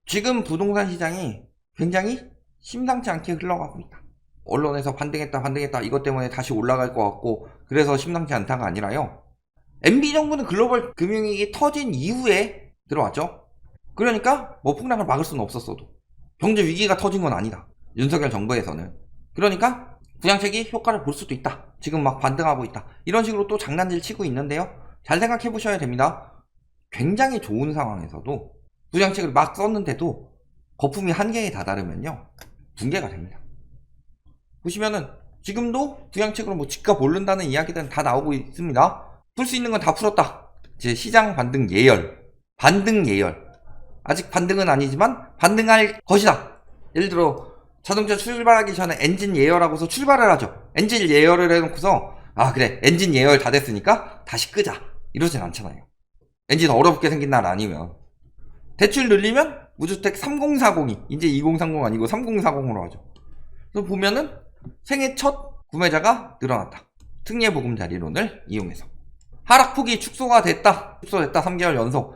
지금 부동산 시장이 굉장히 심상치 않게 흘러가고 있다. 언론에서 반등했다 이것 때문에 다시 올라갈 것 같고 그래서 심상치 않다가 아니라요, MB정부는 글로벌 금융위기 터진 이후에 들어왔죠. 그러니까 뭐 폭락을 막을 수는 없었어도 경제 위기가 터진 건 아니다, 윤석열 정부에서는. 그러니까 부양책이 효과를 볼 수도 있다, 지금 막 반등하고 있다, 이런 식으로 또 장난질 치고 있는데요, 잘 생각해 보셔야 됩니다. 굉장히 좋은 상황에서도 부양책을 막 썼는데도 거품이 한계에 다다르면요 붕괴가 됩니다. 보시면은 지금도 부양책으로 뭐 집값 오른다는 이야기들은 다 나오고 있습니다. 풀 수 있는 건 다 풀었다. 이제 시장 반등 예열, 아직 반등은 아니지만 반등할 것이다. 예를 들어 자동차 출발하기 전에 엔진 예열하고서 출발을 하죠. 엔진 예열을 해놓고서 아 그래 엔진 예열 다 됐으니까 다시 끄자, 이러진 않잖아요. 엔진 어렵게 생긴 날 아니면. 대출 늘리면 무주택 3040이 이제 2030 아니고 3040으로 하죠. 그래서 보면은 생애 첫 구매자가 늘어났다. 특례보금자리론을 이용해서. 하락폭이 축소됐다 3개월 연속.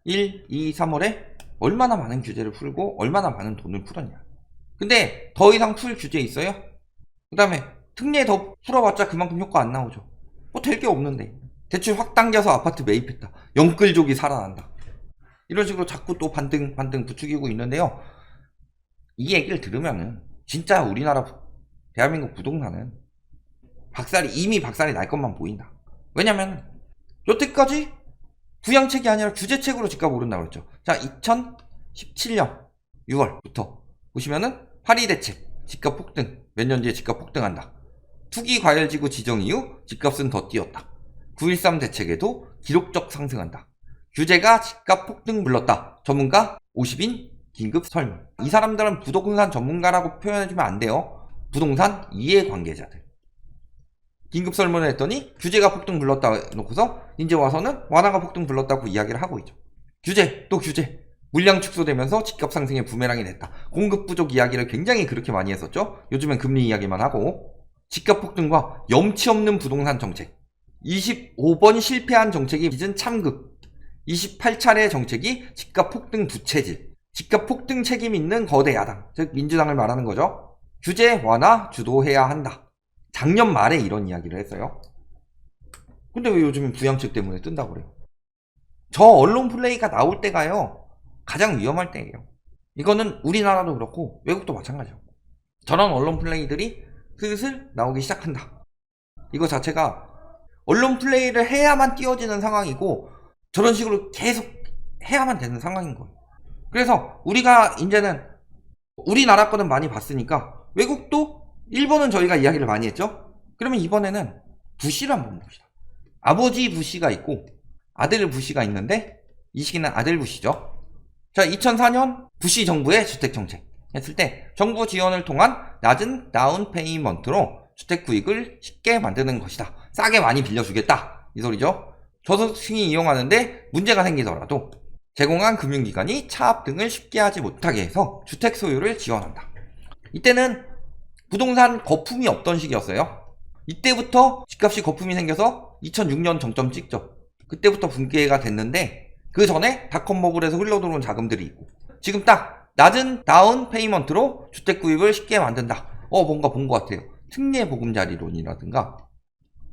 1, 2, 3월에 얼마나 많은 규제를 풀고 얼마나 많은 돈을 풀었냐. 근데 더 이상 풀 규제 있어요? 그 다음에 특례 더 풀어봤자 그만큼 효과 안 나오죠. 뭐 될 게 없는데. 대출 확 당겨서 아파트 매입했다, 영끌족이 살아난다, 이런 식으로 자꾸 또 반등 부추기고 있는데요, 이 얘기를 들으면은 진짜 우리나라 대한민국 부동산은 이미 박살이 날 것만 보인다. 왜냐면 여태까지 부양책이 아니라 규제책으로 집값 오른다고 했죠. 자, 2017년 6월부터 보시면은 파리 대책 집값 폭등, 몇 년 뒤에 집값 폭등한다. 투기 과열지구 지정 이후 집값은 더 뛰었다. 9.13 대책에도 기록적 상승한다. 규제가 집값 폭등 불렀다. 전문가 50인 긴급 설문. 이 사람들은 부동산 전문가라고 표현해주면 안 돼요. 부동산 이해관계자들. 긴급 설문을 했더니 규제가 폭등 불렀다 놓고서 이제 와서는 완화가 폭등 불렀다고 이야기를 하고 있죠. 규제, 또 규제. 물량 축소되면서 집값 상승의 부메랑이 됐다. 공급 부족 이야기를 굉장히 그렇게 많이 했었죠. 요즘엔 금리 이야기만 하고. 집값 폭등과 염치 없는 부동산 정책. 25번 실패한 정책이 빚은 참극. 28차례 정책이 집값 폭등 부채질. 집값 폭등 책임 있는 거대 야당, 즉 민주당을 말하는 거죠. 규제 완화 주도해야 한다. 작년 말에 이런 이야기를 했어요. 근데 왜 요즘은 부양책 때문에 뜬다고 그래요? 저 언론 플레이가 나올 때가요 가장 위험할 때예요. 이거는 우리나라도 그렇고 외국도 마찬가지예요. 저런 언론 플레이들이 슬슬 나오기 시작한다. 이거 자체가 언론 플레이를 해야만 띄워지는 상황이고 저런 식으로 계속 해야만 되는 상황인 거예요. 그래서 우리가 이제는 우리나라 거는 많이 봤으니까 외국도, 일본은 저희가 이야기를 많이 했죠. 그러면 이번에는 부시를 한번 봅시다. 아버지 부시가 있고 아들 부시가 있는데 이 시기는 아들 부시죠. 자, 2004년 부시 정부의 주택정책 했을 때 정부 지원을 통한 낮은 다운 페이먼트로 주택 구입을 쉽게 만드는 것이다. 싸게 많이 빌려주겠다, 이 소리죠. 저소득층이 이용하는데 문제가 생기더라도 제공한 금융기관이 차압 등을 쉽게 하지 못하게 해서 주택 소유를 지원한다. 이때는 부동산 거품이 없던 시기였어요. 이때부터 집값이 거품이 생겨서 2006년 정점 찍죠. 그때부터 붕괴가 됐는데 그 전에 닷컴버블에서 흘러들어온 자금들이 있고 지금 딱 낮은 다운 페이먼트로 주택 구입을 쉽게 만든다. 뭔가 본 것 같아요. 특례보금자리론이라든가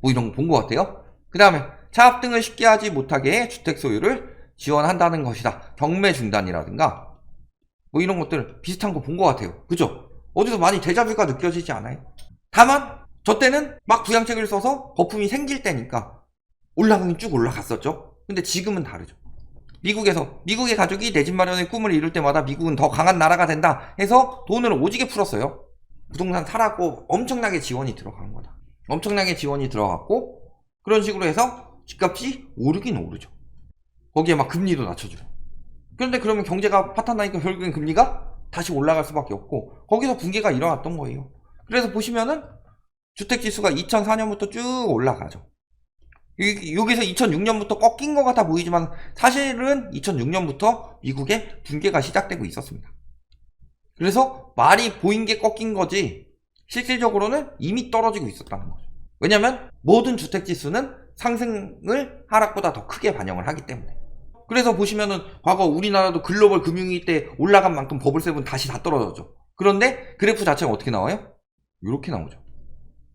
뭐 이런 거 본 것 같아요. 그 다음에 차압 등을 쉽게 하지 못하게 해 주택 소유를 지원한다는 것이다. 경매 중단이라든가 뭐 이런 것들 비슷한 거 본 것 같아요. 그죠? 어디서 많이 데자뷰가 느껴지지 않아요? 다만 저 때는 막 부양책을 써서 거품이 생길 때니까 올라가긴 쭉 올라갔었죠. 근데 지금은 다르죠. 미국의 가족이 내 집 마련의 꿈을 이룰 때마다 미국은 더 강한 나라가 된다 해서 돈을 오지게 풀었어요. 부동산 사라고 엄청나게 지원이 들어간 거다. 엄청나게 지원이 들어갔고 그런 식으로 해서 집값이 오르긴 오르죠. 거기에 막 금리도 낮춰주고. 그런데 그러면 경제가 파탄나니까 결국엔 금리가 다시 올라갈 수밖에 없고 거기서 붕괴가 일어났던 거예요. 그래서 보시면은 주택지수가 2004년부터 쭉 올라가죠. 여기서 2006년부터 꺾인 것 같아 보이지만 사실은 2006년부터 미국의 붕괴가 시작되고 있었습니다. 그래서 말이 보인 게 꺾인 거지 실질적으로는 이미 떨어지고 있었다는 거죠. 왜냐면 모든 주택지수는 상승을 하락보다 더 크게 반영을 하기 때문에. 그래서 보시면은 과거 우리나라도 글로벌 금융위기 때 올라간 만큼 버블세븐 다시 다 떨어졌죠. 그런데 그래프 자체가 어떻게 나와요? 이렇게 나오죠.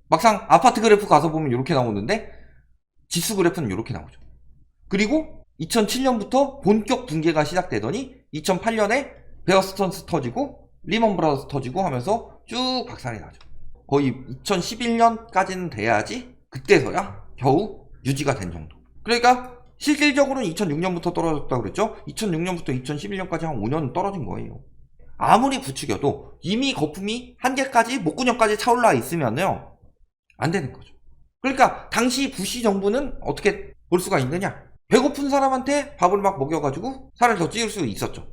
막상 아파트 그래프 가서 보면 이렇게 나오는데 지수 그래프는 이렇게 나오죠. 그리고 2007년부터 본격 붕괴가 시작되더니 2008년에 베어스턴스 터지고 리먼 브라더스 터지고 하면서 쭉 박살이 나죠. 거의 2011년까지는 돼야지 그때서야 겨우 유지가 된 정도. 그러니까 실질적으로는 2006년부터 떨어졌다고 그랬죠. 2006년부터 2011년까지 한 5년 떨어진 거예요. 아무리 부추겨도 이미 거품이 한계까지 목구녕까지 차올라 있으면요 안 되는 거죠. 그러니까 당시 부시 정부는 어떻게 볼 수가 있느냐, 배고픈 사람한테 밥을 막 먹여가지고 살을 더 찌울 수 있었죠.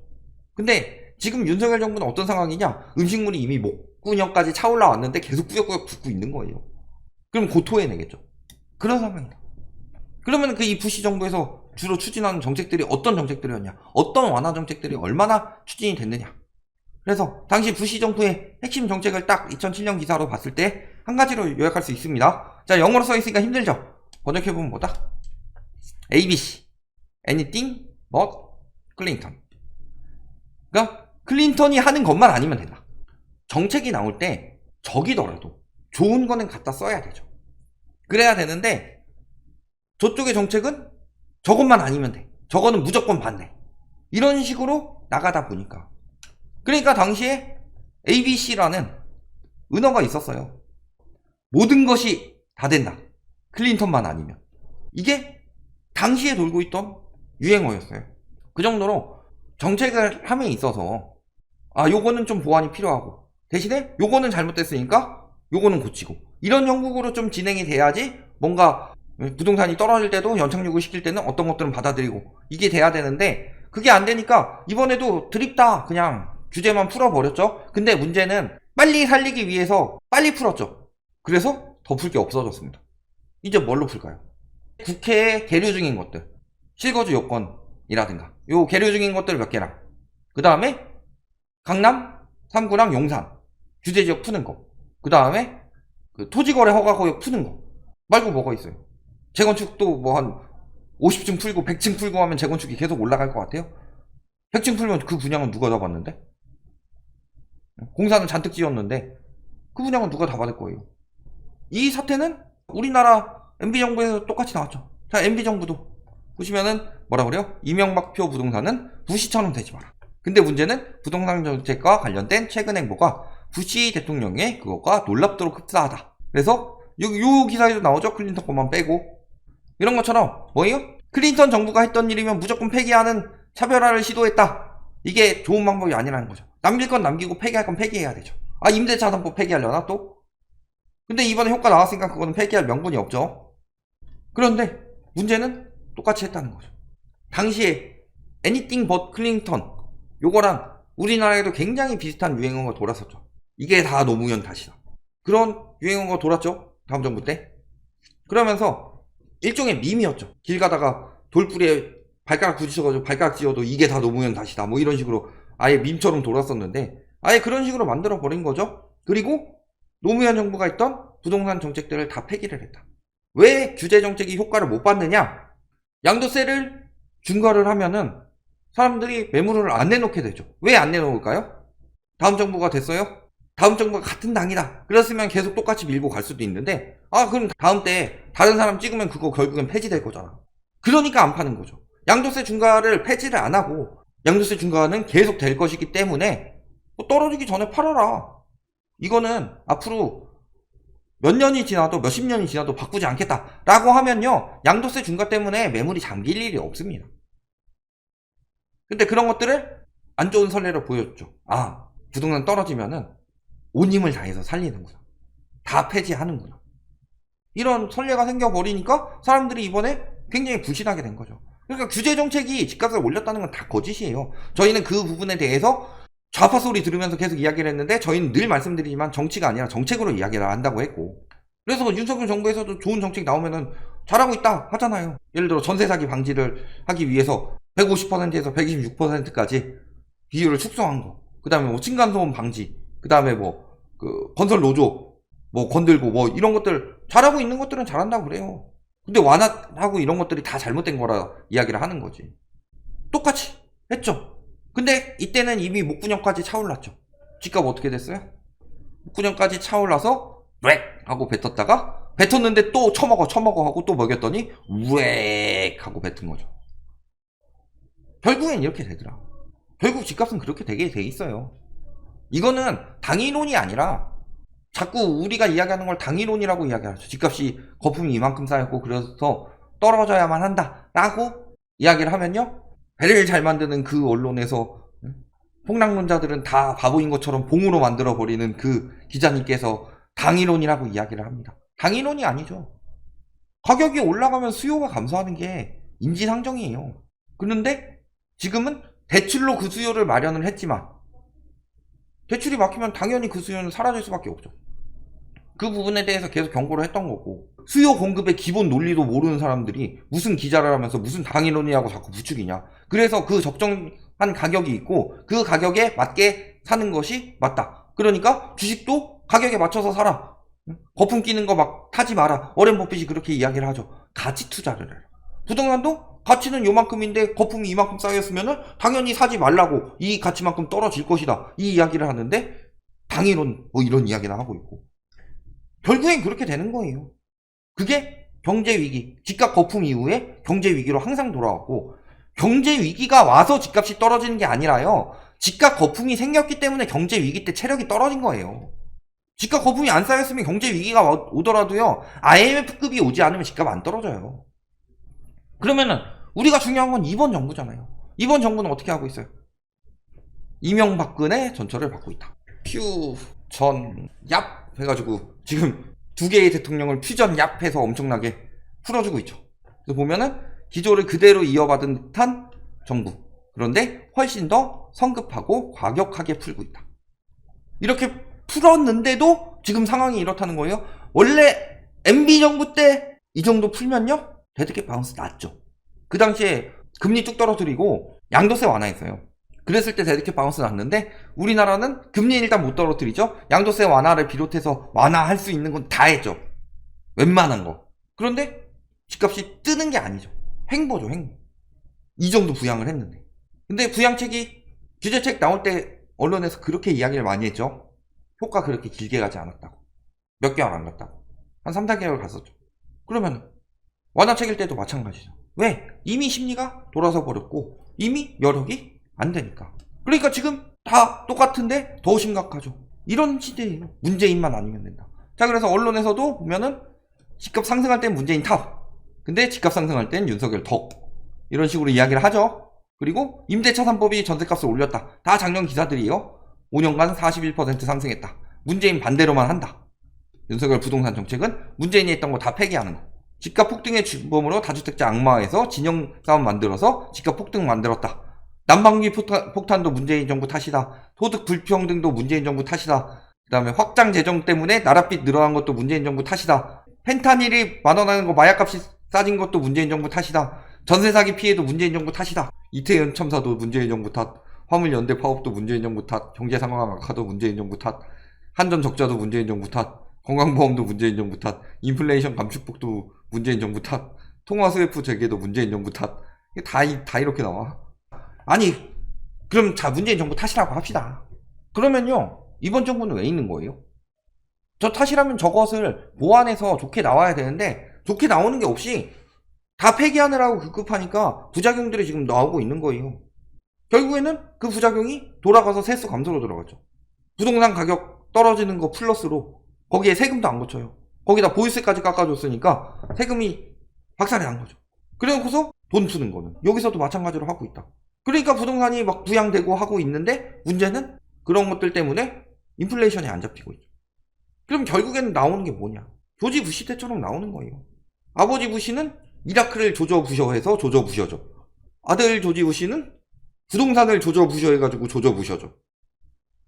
근데 지금 윤석열 정부는 어떤 상황이냐, 음식물이 이미 목구녕까지 차올라 왔는데 계속 꾸역꾸역 붓고 있는 거예요. 그럼 곧 토해내겠죠. 그런 상황이다. 그러면 그 이 부시 정부에서 주로 추진하는 정책들이 어떤 정책들이었냐, 어떤 완화 정책들이 얼마나 추진이 됐느냐. 그래서 당시 부시 정부의 핵심 정책을 딱 2007년 기사로 봤을 때 한 가지로 요약할 수 있습니다. 자, 영어로 써있으니까 힘들죠? 번역해보면 뭐다? ABC Anything but 클린턴. 그러니까 클린턴이 하는 것만 아니면 된다. 정책이 나올 때 적이더라도 좋은 거는 갖다 써야 되죠. 그래야 되는데 저쪽의 정책은 저것만 아니면 돼. 저거는 무조건 반대. 이런 식으로 나가다 보니까. 그러니까 당시에 ABC라는 은어가 있었어요. 모든 것이 다 된다. 클린턴만 아니면. 이게 당시에 돌고 있던 유행어였어요. 그 정도로 정책을 함에 있어서 요거는 좀 보완이 필요하고 대신에 요거는 잘못됐으니까 요거는 고치고 이런 형국으로 좀 진행이 돼야지 뭔가 부동산이 떨어질 때도 연착륙을 시킬 때는 어떤 것들은 받아들이고 이게 돼야 되는데 그게 안 되니까 이번에도 드립다 그냥 규제만 풀어버렸죠. 근데 문제는 빨리 살리기 위해서 빨리 풀었죠. 그래서 더 풀 게 없어졌습니다. 이제 뭘로 풀까요? 국회에 계류 중인 것들, 실거주 요건이라든가 요 계류 중인 것들 몇 개랑 그 다음에 강남 3구랑 용산 규제지역 푸는 거, 그 다음에 그 토지거래 허가구역 푸는 거 말고 뭐가 있어요? 재건축도 뭐 한 50층 풀고 100층 풀고 하면 재건축이 계속 올라갈 것 같아요? 100층 풀면 그 분양은 누가 다 받는데? 공사는 잔뜩 지었는데 그 분양은 누가 다 받을 거예요? 이 사태는 우리나라 MB정부에서 똑같이 나왔죠. 자, MB정부도 보시면은 뭐라 그래요? 이명박표 부동산은 부시처럼 되지 마라. 근데 문제는 부동산 정책과 관련된 최근 행보가 부시 대통령의 그것과 놀랍도록 흡사하다. 그래서 요 기사에도 나오죠. 클린턴 것만 빼고. 이런 것처럼 뭐예요? 클린턴 정부가 했던 일이면 무조건 폐기하는 차별화를 시도했다. 이게 좋은 방법이 아니라는 거죠. 남길 건 남기고 폐기할 건 폐기해야 되죠. 임대차선법 폐기하려나 또? 근데 이번에 효과 나왔으니까 그거는 폐기할 명분이 없죠. 그런데 문제는 똑같이 했다는 거죠. 당시에 Anything but 클린턴 요거랑 우리나라에도 굉장히 비슷한 유행어가 돌았었죠. 이게 다 노무현 탓이다. 그런 유행어가 돌았죠. 다음 정부 때. 그러면서 일종의 밈이었죠. 길 가다가 돌뿌리에 발가락 부딪혀가지고 발가락 찧어도 이게 다 노무현 탓이다. 뭐 이런 식으로 아예 밈처럼 돌았었는데 아예 그런 식으로 만들어버린 거죠. 그리고 노무현 정부가 했던 부동산 정책들을 다 폐기를 했다. 왜 규제 정책이 효과를 못 받느냐? 양도세를 중과를 하면은 사람들이 매물을 안 내놓게 되죠. 왜 안 내놓을까요? 다음 정부가 됐어요? 다음 정부가 같은 당이다. 그랬으면 계속 똑같이 밀고 갈 수도 있는데 그럼 다음 때 다른 사람 찍으면 그거 결국엔 폐지될 거잖아. 그러니까 안 파는 거죠. 양도세 중과를 폐지를 안 하고 양도세 중과는 계속 될 것이기 때문에 떨어지기 전에 팔아라. 이거는 앞으로 몇 년이 지나도 몇십 년이 지나도 바꾸지 않겠다라고 하면요 양도세 중과 때문에 매물이 잠길 일이 없습니다. 근데 그런 것들을 안 좋은 선례로 보여줬죠. 부동산 떨어지면은 온 힘을 다해서 살리는구나, 다 폐지하는구나, 이런 선례가 생겨버리니까 사람들이 이번에 굉장히 불신하게 된 거죠. 그러니까 규제 정책이 집값을 올렸다는 건 다 거짓이에요. 저희는 그 부분에 대해서 좌파 소리 들으면서 계속 이야기를 했는데 저희는 늘 말씀드리지만 정치가 아니라 정책으로 이야기를 한다고 했고, 그래서 윤석열 정부에서도 좋은 정책 나오면은 잘하고 있다 하잖아요. 예를 들어 전세 사기 방지를 하기 위해서 150%에서 126%까지 비율을 축소한 거, 그 다음에 뭐 층간소음 방지, 그 다음에 뭐 그 건설 노조 뭐 건들고 뭐 이런 것들 잘하고 있는 것들은 잘한다고 그래요. 근데 완화하고 이런 것들이 다 잘못된 거라 이야기를 하는 거지. 똑같이 했죠. 근데 이때는 이미 목분형까지 차올랐죠. 집값 어떻게 됐어요? 목분형까지 차올라서 렉 하고 뱉었다가 뱉었는데 또 처먹어 하고 또 먹였더니 렉 하고 뱉은 거죠. 결국엔 이렇게 되더라. 결국 집값은 그렇게 되게 돼 있어요. 이거는 당위론이 아니라 자꾸 우리가 이야기하는 걸 당위론이라고 이야기하죠. 집값이 거품이 이만큼 쌓였고 그래서 떨어져야만 한다 라고 이야기를 하면요, 배를 잘 만드는 그 언론에서 폭락론자들은 다 바보인 것처럼 봉으로 만들어버리는 그 기자님께서 당위론이라고 이야기를 합니다. 당위론이 아니죠. 가격이 올라가면 수요가 감소하는 게 인지상정이에요. 그런데 지금은 대출로 그 수요를 마련을 했지만 대출이 막히면 당연히 그 수요는 사라질 수밖에 없죠. 그 부분에 대해서 계속 경고를 했던 거고, 수요 공급의 기본 논리도 모르는 사람들이 무슨 기자를 하면서 무슨 당위론이라고 자꾸 부추기냐. 그래서 그 적정한 가격이 있고 그 가격에 맞게 사는 것이 맞다. 그러니까 주식도 가격에 맞춰서 사라. 거품 끼는 거 막 타지 마라. 워렌 버핏이 그렇게 이야기를 하죠. 가치 투자를 해라. 부동산도 가치는 요만큼인데 거품이 이만큼 쌓였으면 당연히 사지 말라고, 이 가치만큼 떨어질 것이다, 이 이야기를 하는데 당위론 뭐 이런 이야기나 하고 있고, 결국엔 그렇게 되는 거예요. 그게 경제위기, 집값 거품 이후에 경제위기로 항상 돌아왔고, 경제위기가 와서 집값이 떨어지는 게 아니라요, 집값 거품이 생겼기 때문에 경제위기 때 체력이 떨어진 거예요. 집값 거품이 안 쌓였으면 경제위기가 오더라도요, IMF급이 오지 않으면 집값 안 떨어져요. 그러면은 우리가 중요한 건 이번 정부잖아요. 이번 정부는 어떻게 하고 있어요? 이명박근혜 전철을 받고 있다. 퓨전 얍 해가지고 지금 두 개의 대통령을 퓨전 얍 해서 엄청나게 풀어주고 있죠. 그래서 보면은 기조를 그대로 이어받은 듯한 정부, 그런데 훨씬 더 성급하고 과격하게 풀고 있다. 이렇게 풀었는데도 지금 상황이 이렇다는 거예요. 원래 MB 정부 때 이 정도 풀면요, 데드캣 바운스 났죠. 그 당시에 금리 뚝 떨어뜨리고 양도세 완화했어요. 그랬을 때 데드캣 바운스 났는데 우리나라는 금리 일단 못 떨어뜨리죠. 양도세 완화를 비롯해서 완화할 수 있는 건 다 했죠. 웬만한 거. 그런데 집값이 뜨는 게 아니죠. 횡보죠, 횡보. 이 정도 부양을 했는데. 근데 부양책이, 규제책 나올 때 언론에서 그렇게 이야기를 많이 했죠. 효과 그렇게 길게 가지 않았다고. 몇 개월 안 갔다고. 한 3, 4개월 갔었죠. 그러면 완화책일 때도 마찬가지죠. 왜? 이미 심리가 돌아서 버렸고 이미 여력이 안 되니까. 그러니까 지금 다 똑같은데 더 심각하죠. 이런 시대예요. 문재인만 아니면 된다. 자, 그래서 언론에서도 보면은 집값 상승할 땐 문재인 탑, 근데 집값 상승할 땐 윤석열 덕, 이런 식으로 이야기를 하죠. 그리고 임대차 3법이 전세값을 올렸다. 다 작년 기사들이에요. 5년간 41% 상승했다. 문재인 반대로만 한다. 윤석열 부동산 정책은 문재인이 했던 거 다 폐기하는 거. 집값 폭등의 주범으로 다주택자 악마화해서 진영 싸움 만들어서 집값 폭등 만들었다. 난방비 폭탄도 문재인 정부 탓이다. 소득 불평등도 문재인 정부 탓이다. 그 다음에 확장 재정 때문에 나랏빚 늘어난 것도 문재인 정부 탓이다. 펜타닐이 만원 하는 거 마약값이 싸진 것도 문재인 정부 탓이다. 전세 사기 피해도 문재인 정부 탓이다. 이태원 참사도 문재인 정부 탓. 화물연대 파업도 문재인 정부 탓. 경제 상황 악화도 문재인 정부 탓. 한전 적자도 문재인 정부 탓. 건강보험도 문재인 정부 탓. 인플레이션 감축폭도 문재인 정부 탓. 통화 스웨프 재개도 문재인 정부 탓. 다 이렇게 나와. 아니, 그럼 자, 문재인 정부 탓이라고 합시다. 그러면요, 이번 정부는 왜 있는 거예요? 저 탓이라면 저것을 보완해서 좋게 나와야 되는데 좋게 나오는 게 없이 다 폐기하느라고 급급하니까 부작용들이 지금 나오고 있는 거예요. 결국에는 그 부작용이 돌아가서 세수 감소로 들어가죠. 부동산 가격 떨어지는 거 플러스로 거기에 세금도 안 거쳐요. 거기다 보유세까지 깎아줬으니까 세금이 박살이 난 거죠. 그래놓고서 돈 푸는 거는 여기서도 마찬가지로 하고 있다. 그러니까 부동산이 막 부양되고 하고 있는데 문제는 그런 것들 때문에 인플레이션이 안 잡히고 있죠. 그럼 결국에는 나오는 게 뭐냐? 조지 부시 때처럼 나오는 거예요. 아버지 부시는 이라크를 조져부셔해서 조져부셔죠. 아들 조지 부시는 부동산을 조져부셔해가지고 조져부셔죠.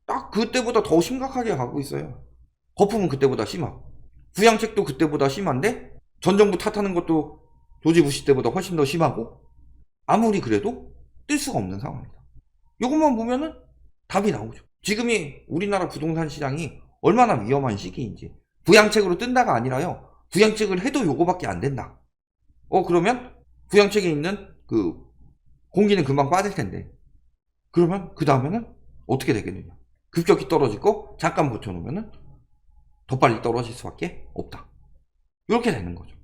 딱 그때보다 더 심각하게 가고 있어요. 거품은 그때보다 심하고 부양책도 그때보다 심한데 전 정부 탓하는 것도 조지 부시 때보다 훨씬 더 심하고 아무리 그래도 뜰 수가 없는 상황입니다. 이것만 보면은 답이 나오죠. 지금이 우리나라 부동산 시장이 얼마나 위험한 시기인지. 부양책으로 뜬다가 아니라요, 부양책을 해도 요거밖에 안 된다. 그러면 부양책에 있는 그 공기는 금방 빠질 텐데, 그러면 그 다음에는 어떻게 되겠느냐? 급격히 떨어지고 잠깐 버텨놓으면은 더 빨리 떨어질 수밖에 없다. 이렇게 되는 거죠.